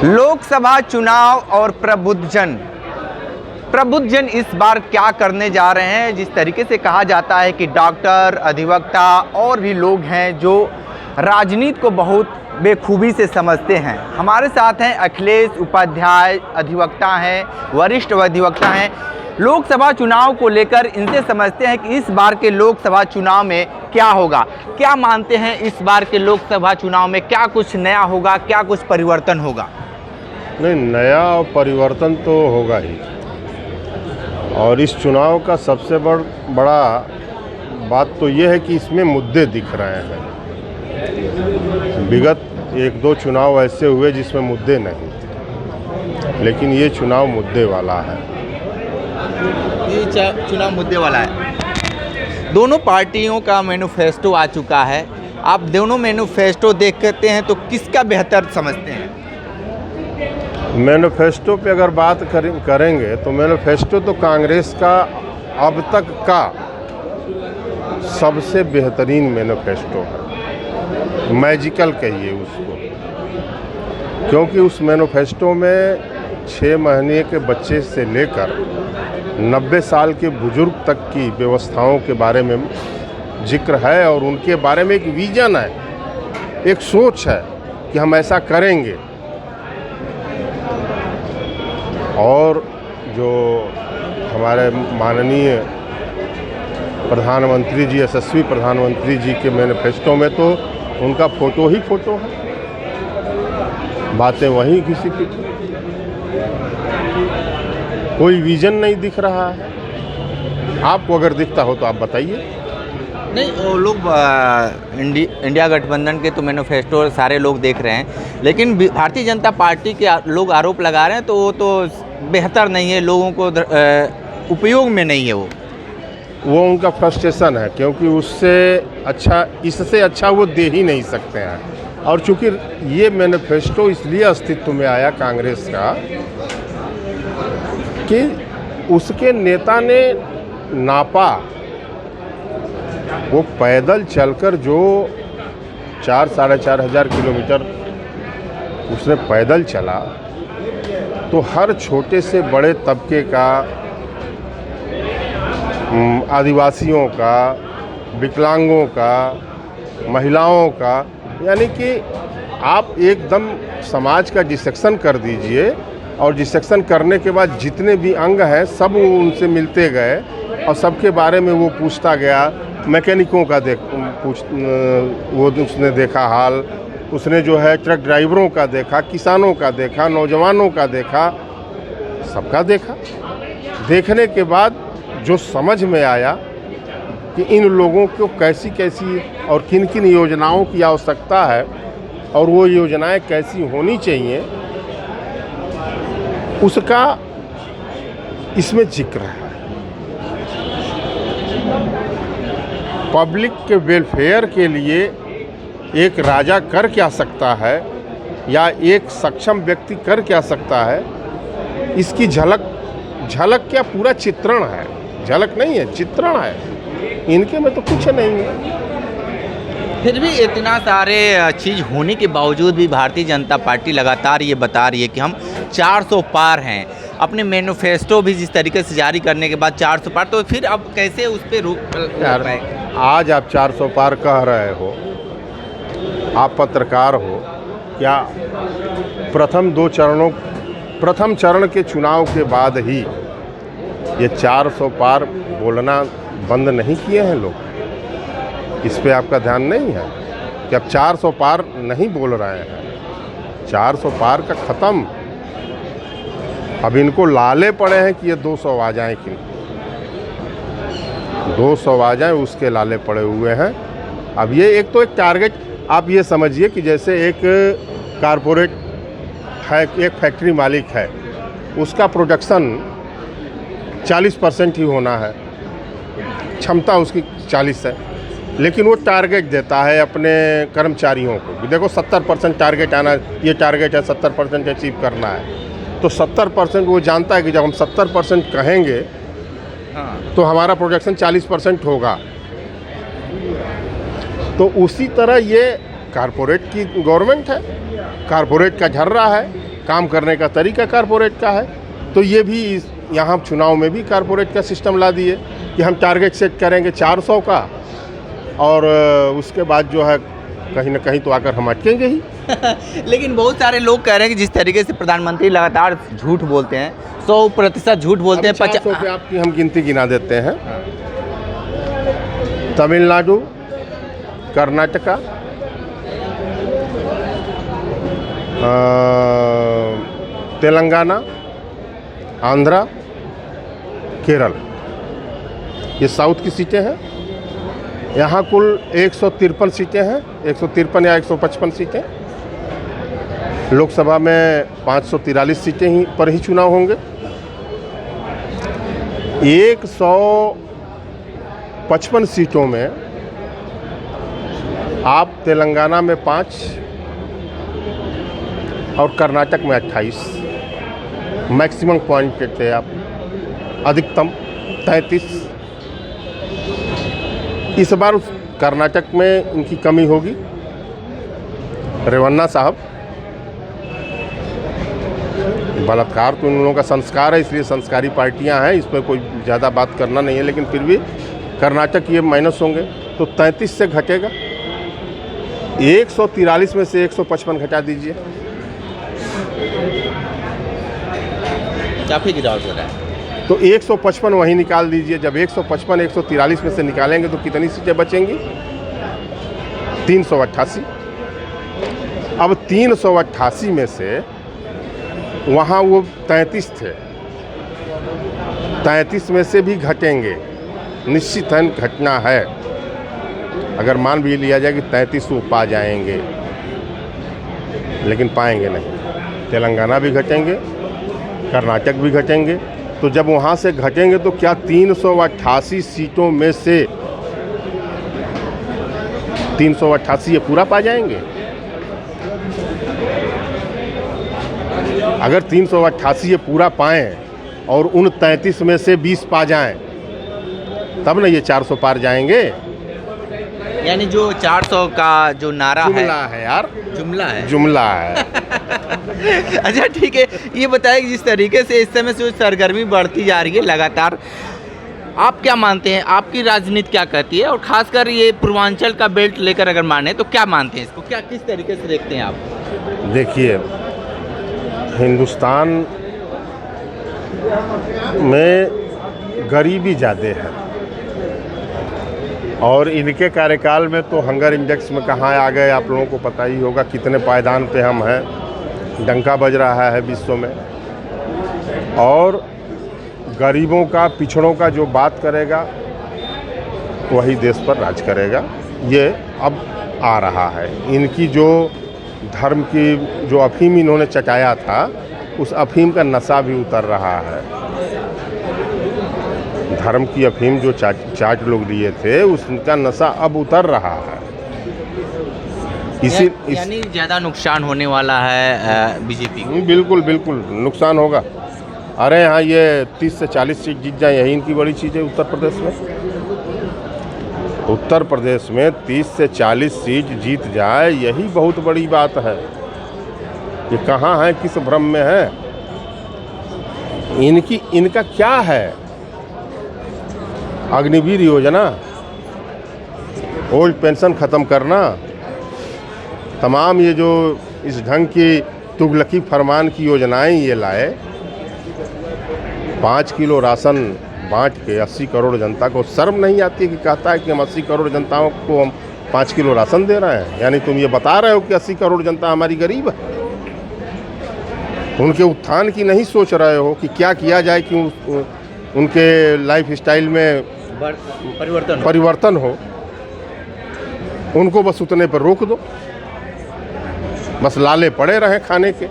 लोकसभा चुनाव और प्रबुद्धजन इस बार क्या करने जा रहे हैं। जिस तरीके से कहा जाता है कि डॉक्टर, अधिवक्ता और भी लोग हैं जो राजनीति को बहुत बेखूबी से समझते हैं। हमारे साथ हैं अखिलेश उपाध्याय, अधिवक्ता हैं, वरिष्ठ अधिवक्ता हैं। लोकसभा चुनाव को लेकर इनसे समझते हैं कि इस बार के लोकसभा चुनाव में क्या होगा, क्या मानते हैं इस बार के लोकसभा चुनाव में क्या कुछ नया होगा, क्या कुछ परिवर्तन होगा। नहीं, नया और परिवर्तन तो होगा ही। और इस चुनाव का सबसे बड़ा बात तो ये है कि इसमें मुद्दे दिख रहे हैं। विगत 1-2 चुनाव ऐसे हुए जिसमें मुद्दे नहीं थे, लेकिन ये चुनाव मुद्दे वाला है। ये चुनाव मुद्दे वाला है। दोनों पार्टियों का मैनिफेस्टो आ चुका है। आप दोनों मैनिफेस्टो देखते हैं तो किसका बेहतर समझते हैं? मैनिफेस्टो पे अगर बात करेंगे तो मैनिफेस्टो तो कांग्रेस का अब तक का सबसे बेहतरीन मैनिफेस्टो है। मैजिकल कहिए उसको, क्योंकि उस मैनिफेस्टो में 6 महीने के बच्चे से लेकर 90 साल के बुजुर्ग तक की व्यवस्थाओं के बारे में जिक्र है और उनके बारे में एक विजन है, एक सोच है कि हम ऐसा करेंगे। और जो हमारे माननीय प्रधानमंत्री जी, यशस्वी प्रधानमंत्री जी के मैनिफेस्टो में तो उनका फ़ोटो ही फ़ोटो है, बातें वहीं घिसी पिटी, कोई विज़न नहीं दिख रहा है। आपको अगर दिखता हो तो आप बताइए। नहीं, वो लोग इंडिया गठबंधन के तो मैनिफेस्टो सारे लोग देख रहे हैं, लेकिन भारतीय जनता पार्टी के लोग आरोप लगा रहे हैं तो वो तो बेहतर नहीं है, लोगों को उपयोग में नहीं है। वो उनका फ्रस्ट्रेशन है, क्योंकि उससे अच्छा, इससे अच्छा वो दे ही नहीं सकते हैं। और चूँकि ये मैनिफेस्टो इसलिए अस्तित्व में आया कांग्रेस का कि उसके नेता ने नापा, वो पैदल चलकर जो 4-4.5 हज़ार किलोमीटर उसने पैदल चला, तो हर छोटे से बड़े तबके का, आदिवासियों का, विकलांगों का, महिलाओं का, यानी कि आप एकदम समाज का डिसेक्शन कर दीजिए। और डिसेक्शन करने के बाद जितने भी अंग हैं सब वो उनसे मिलते गए और सबके बारे में वो पूछता गया। मैकेनिकों का वो उसने देखा हाल, उसने जो है ट्रक ड्राइवरों का देखा, किसानों का देखा, नौजवानों का देखा, सबका देखा। देखने के बाद जो समझ में आया कि इन लोगों को कैसी कैसी और किन किन योजनाओं की आवश्यकता है और वो योजनाएं कैसी होनी चाहिए, उसका इसमें जिक्र है। पब्लिक के वेलफेयर के लिए एक राजा कर क्या सकता है या एक सक्षम व्यक्ति कर क्या सकता है, इसकी झलक क्या पूरा चित्रण है। झलक नहीं है, चित्रण है। इनके में तो कुछ नहीं है। फिर भी इतना सारे चीज़ होने के बावजूद भी भारतीय जनता पार्टी लगातार ये बता रही है कि हम 400 पार हैं। अपने मैनिफेस्टो भी जिस तरीके से जारी करने के बाद 400 पार, तो फिर अब कैसे उस पर रोक पाए? आज आप 400 पार कह रहे हो, आप पत्रकार हो, क्या प्रथम चरण के चुनाव के बाद ही ये 400 पार बोलना बंद नहीं किए हैं लोग? इस पे आपका ध्यान नहीं है कि अब 400 पार नहीं बोल रहे हैं। 400 पार का ख़त्म। अब इनको लाले पड़े हैं कि ये 200 आ जाएं, कि 200 आ जाएं, उसके लाले पड़े हुए हैं। अब ये एक टारगेट आप ये समझिए कि जैसे एक कारपोरेट है, एक फैक्ट्री मालिक है, उसका प्रोडक्शन 40% ही होना है, क्षमता उसकी 40 है, लेकिन वो टारगेट देता है अपने कर्मचारियों को कि देखो 70% टारगेट आना, ये टारगेट है 70% अचीव करना है। तो 70% वो जानता है कि जब हम 70% कहेंगे तो हमारा प्रोडक्शन 40% होगा। तो उसी तरह ये कारपोरेट की गवर्नमेंट है, कारपोरेट का झर्रा है काम करने का तरीका कारपोरेट का है। तो ये भी यहाँ चुनाव में भी कारपोरेट का सिस्टम ला दिए कि हम टारगेट सेट करेंगे 400 का, और उसके बाद जो है कहीं ना कहीं तो आकर हम अटकेंगे ही। लेकिन बहुत सारे लोग कह रहे हैं कि जिस तरीके से प्रधानमंत्री लगातार झूठ बोलते हैं, 100% झूठ बोलते हैं। 400 पे आपकी हम गिनती गिना देते हैं। तमिलनाडु, कर्नाटका, तेलंगाना, आंध्रा, केरल, ये साउथ की सीटें हैं। यहाँ कुल 153 सीटें हैं, 153 या 155 सीटें। लोकसभा में 543 सीटें ही पर ही चुनाव होंगे। 155 सीटों में आप तेलंगाना में 5 और कर्नाटक में 28, मैक्सिमम पॉइंट थे आप, अधिकतम 33। इस बार उस कर्नाटक में इनकी कमी होगी। रेवन्ना साहब, बलात्कार तो इन लोगों का संस्कार है, इसलिए संस्कारी पार्टियां हैं, इस पर कोई ज़्यादा बात करना नहीं है। लेकिन फिर भी कर्नाटक ये माइनस होंगे तो 33 से घटेगा। 143 में से 155 घटा दीजिए, काफी गिरावट हो रहा है। तो 155 वहीं निकाल दीजिए। जब 155 143 में से निकालेंगे तो कितनी सीटें बचेंगी? 388। अब 388 में से वहाँ वो 33 थे, 33 में से भी घटेंगे, निश्चित है घटना है। अगर मान भी लिया जाए कि 33 वो पा जाएंगे, लेकिन पाएंगे नहीं। तेलंगाना भी घटेंगे, कर्नाटक भी घटेंगे। तो जब वहाँ से घटेंगे तो क्या 388 सीटों में से 388 ये पूरा पा जाएंगे? अगर 388 ये पूरा पाएं और उन 33 में से 20 पा जाएं, तब ना ये 400 पार जाएंगे। यानी जो 400 का जो नारा जुमला है यार, जुमला है, जुमला है। अच्छा ठीक है, ये बताइए कि जिस तरीके से इस समय जो सरगर्मी बढ़ती जा रही है लगातार, आप क्या मानते हैं, आपकी राजनीति क्या कहती है? और खासकर ये पूर्वांचल का बेल्ट लेकर अगर माने तो क्या मानते हैं इसको, क्या किस तरीके से देखते हैं आप? देखिए, हिंदुस्तान में गरीबी ज़्यादा है और इनके कार्यकाल में तो हंगर इंडेक्स में कहाँ आ गए, आप लोगों को पता ही होगा कितने पायदान पे हम हैं। डंका बज रहा है विश्व में। और गरीबों का, पिछड़ों का जो बात करेगा वही देश पर राज करेगा, ये अब आ रहा है। इनकी जो धर्म की जो अफीम इन्होंने चटाया था, उस अफीम का नशा भी उतर रहा है। धर्म की अफीम जो चाट लोग लिए थे, उसका नशा अब उतर रहा है। यानी ज़्यादा नुकसान होने वाला है बीजेपी को? बिल्कुल बिल्कुल नुकसान होगा। अरे हाँ, ये 30 से 40 सीट जीत जाए, यही इनकी बड़ी चीज़ है। उत्तर प्रदेश में 30 से 40 सीट जीत जाए, यही बहुत बड़ी बात है। ये कहाँ है, किस भ्रम में है? इनका क्या है? अग्निवीर योजना, ओल्ड पेंशन ख़त्म करना, तमाम ये जो इस ढंग की तुगलकी फरमान की योजनाएं ये लाए। 5 किलो राशन बांट के 80 करोड़ जनता को शर्म नहीं आती कि कहता है कि हम 80 करोड़ जनताओं को हम 5 किलो राशन दे रहे हैं? यानी तुम ये बता रहे हो कि 80 करोड़ जनता हमारी गरीब है। उनके उत्थान की नहीं सोच रहे हो कि क्या किया जाए कि उनके लाइफ स्टाइल में परिवर्तन हो। उनको बस उतने पर रोक दो, बस लाले पड़े रहे खाने के।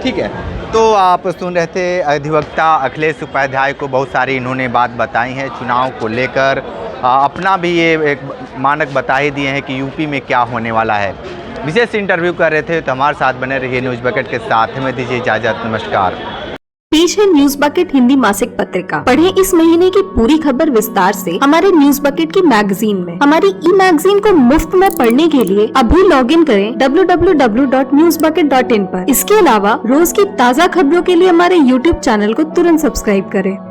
ठीक है, तो आप सुन रहे थे अधिवक्ता अखिलेश उपाध्याय को। बहुत सारी इन्होंने बात बताई है चुनाव को लेकर, अपना भी ये एक मानक बता ही दिए हैं कि यूपी में क्या होने वाला है। विशेष इंटरव्यू कर रहे थे, तो हमारे साथ बने रहिए न्यूज़ बकेट के साथ। हमें दीजिए इजाज़त, नमस्कार। पेश है न्यूज बकेट हिंदी मासिक पत्रिका। पढ़ें इस महीने की पूरी खबर विस्तार से हमारे न्यूज बकेट की मैगजीन में। हमारी ई मैगजीन को मुफ्त में पढ़ने के लिए अभी लॉगिन करें www.newsbucket.in पर। इसके अलावा रोज की ताज़ा खबरों के लिए हमारे YouTube चैनल को तुरंत सब्सक्राइब करें।